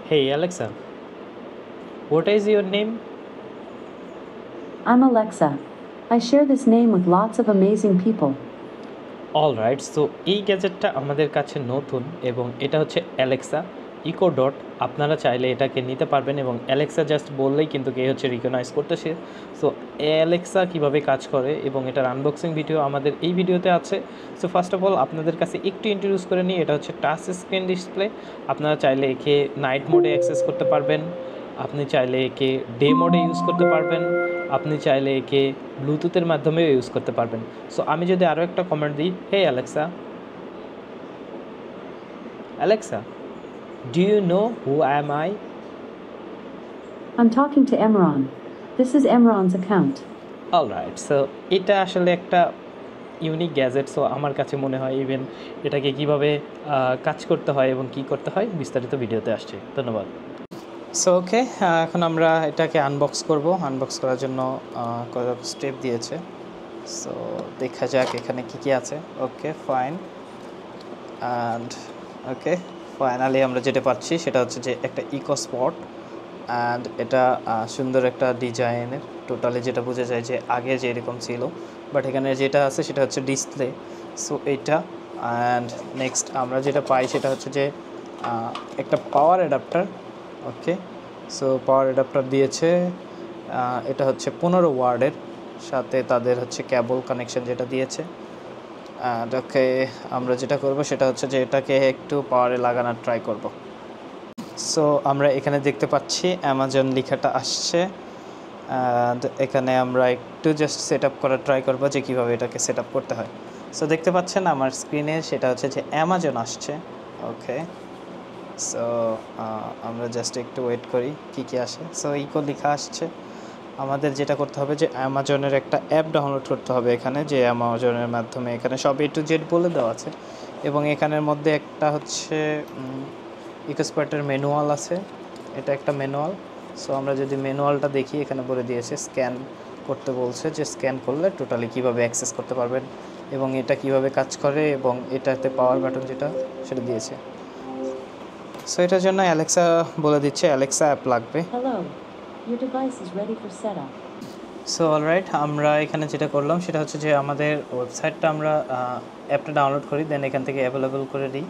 Hey Alexa, what is your name? I'm Alexa. I share this name with lots of amazing people. Alright, so এই গ্যাজেটটা আমাদের কাছে নতুন এবং এটা হচ্ছে অ্যালেক্সা ইকো ডট। আপনারা চাইলে এটাকে নিতে পারবেন এবং অ্যালেক্সা জাস্ট বললেই কিন্তু কে হচ্ছে রিকগনাইজ করতেছে। সো অ্যালেক্সা কীভাবে কাজ করে এবং এটার আনবক্সিং ভিডিও আমাদের এই ভিডিওতে আছে। সো ফার্স্ট অফ অল আপনাদের কাছে একটু ইন্ট্রোডিউস করে নিই। এটা হচ্ছে টাচ স্ক্রিন ডিসপ্লে। আপনারা চাইলে একে নাইট মোডে অ্যাক্সেস করতে পারবেন, আপনি চাইলে একে ডে মোডে ইউজ করতে পারবেন, আপনি চাইলে একে ব্লুটুথের মাধ্যমেও ইউজ করতে পারবেন। সো আমি যদি আরও একটা কমেন্ট দিই, hey Alexa, Alexa, do you know who am I? I'm talking to Emron. This is Emron's account. Alright, so এটা আসলে একটা ইউনিক গ্যাজেট। সো আমার কাছে মনে হয় ইভেন এটাকে কীভাবে কাজ করতে হয় এবং কী করতে হয় বিস্তারিত ভিডিওতে আসছে। ধন্যবাদ। সো ওকে, এখন আমরা এটাকে আনবক্স করব। আনবক্স করার জন্য কয়েক স্টেপ দিয়েছে। সো দেখা যাক এখানে কী কী আছে। Okay fine, and okay finally আমরা যেটা পাচ্ছি সেটা হচ্ছে যে একটা ইকো স্পট, অ্যান্ড এটা সুন্দর একটা ডিজাইনের। টোটালি যেটা বোঝা যায় যে আগে যেরকম ছিল, বাট এখানে যেটা আছে সেটা হচ্ছে ডিসপ্লে। সো এইটা, অ্যান্ড নেক্সট আমরা যেটা পাই সেটা হচ্ছে যে একটা পাওয়ার অ্যাডাপ্টার। ওকে, সো পাওয়ার অ্যাডাপ্টার দিয়েছে। এটা হচ্ছে 15 ওয়ার্ডের, সাথে তাদের হচ্ছে কেবল কানেকশন যেটা দিয়েছে। অ্যান্ড ওকে, আমরা যেটা করব সেটা হচ্ছে যে এটাকে একটু পাওয়ারে লাগানোর ট্রাই করব। সো আমরা এখানে দেখতে পাচ্ছি অ্যামাজন লেখাটা আসছে, অ্যান্ড এখানে আমরা একটু জাস্ট সেট আপ করার ট্রাই করব যে কীভাবে এটাকে সেট আপ করতে হয়। সো দেখতে পাচ্ছেন আমার স্ক্রিনে সেটা হচ্ছে যে অ্যামাজন আসছে। ওকে, সো আমরা জাস্ট একটু ওয়েট করি কী কী আসে। সো ইকো লেখা আসছে। আমাদের যেটা করতে হবে যে অ্যামাজনের একটা অ্যাপ ডাউনলোড করতে হবে এখানে, যে অ্যামাজনের মাধ্যমে এখানে সব A to Z বলে দেওয়া আছে, এবং এখানের মধ্যে একটা হচ্ছে ইকোস্পার্টের ম্যানুয়াল আছে। এটা একটা ম্যানুয়াল। সো আমরা যদি ম্যানুয়ালটা দেখি, এখানে বলে দিয়েছে স্ক্যান করতে বলছে, যে স্ক্যান করলে টোটালি কীভাবে অ্যাক্সেস করতে পারবেন এবং এটা কিভাবে কাজ করে, এবং এটাতে পাওয়ার বাটন যেটা সেটা দিয়েছে। সো এটার জন্য অ্যালেক্সা বলে দিচ্ছে অ্যালেক্সা অ্যাপ লাগবে। Hello. Your device is ready for setup. So alright, আমরা এখানে যেটা করলাম সেটা হচ্ছে যে আমাদের ওয়েবসাইটটা আমরা অ্যাপটা ডাউনলোড করি, দেন এখান থেকে অ্যাভেলেবল করে দিই,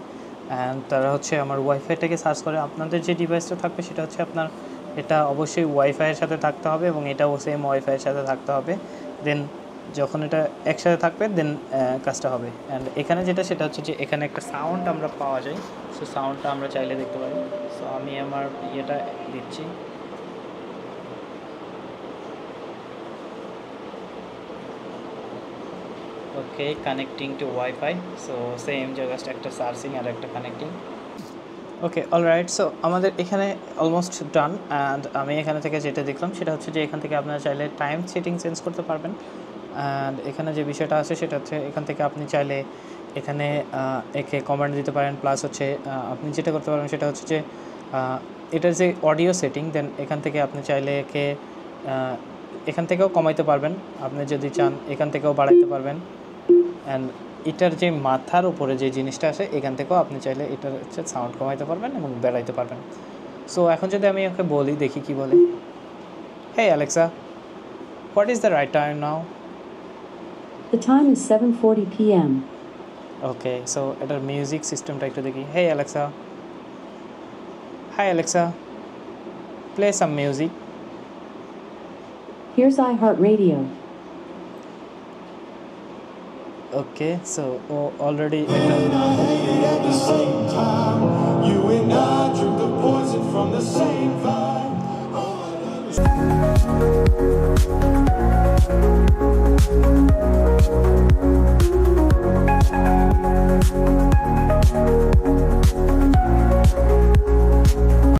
অ্যান্ড তারা হচ্ছে আমার ওয়াইফাইটাকে সার্চ করে। আপনাদের যে ডিভাইসটা থাকবে সেটা হচ্ছে আপনার এটা অবশ্যই ওয়াইফাইয়ের সাথে থাকতে হবে এবং এটাও সেম ওয়াইফাইয়ের সাথে থাকতে হবে। দেন যখন এটা একসাথে থাকবে দেন কাজটা হবে। অ্যান্ড এখানে যেটা সেটা হচ্ছে যে এখানে একটা সাউন্ড আমরা পাওয়া যায়। সো সাউন্ডটা আমরা চাইলে দেখতে পারি। সো আমি আমার ইয়েটা দিচ্ছি। Okay, connecting to WiFi. So same জায়গাটা একটা সার্চিং আর একটা কানেক্টিং। ওকে অলরাইট, সো আমাদের এখানে অলমোস্ট ডান। অ্যান্ড আমি এখানে থেকে যেটা দেখলাম সেটা হচ্ছে যে এখান থেকে আপনারা চাইলে টাইম সেটিং চেঞ্জ করতে পারবেন। অ্যান্ড এখানে যে বিষয়টা আছে সেটা হচ্ছে এখান থেকে আপনি চাইলে এখানে একে কমান্ড দিতে পারেন, প্লাস হচ্ছে আপনি যেটা করতে পারবেন সেটা হচ্ছে যে এটার যে অডিও সেটিং, দেন এখান থেকে আপনি চাইলে একে এখান থেকেও কমাইতে পারবেন, আপনি যদি চান এখান থেকেও বাড়াইতে পারবেন। অ্যান্ড এটার যে মাথার উপরে যে জিনিসটা আছে এখান থেকেও আপনি চাইলে এটার হচ্ছে সাউন্ড কমাইতে পারবেন এবং বেড়াইতে পারবেন। সো এখন যদি আমি ওকে বলি, দেখি কি বলে। Hey Alexa, what is the right time now? The time is 7:40 p.m. Okay, so এটার মিউজিক সিস্টেমটা একটু দেখি। Hey Alexa, hi Alexa, play some music. Here's iHeartRadio. Okay, so ও already At the same time, you and I drink the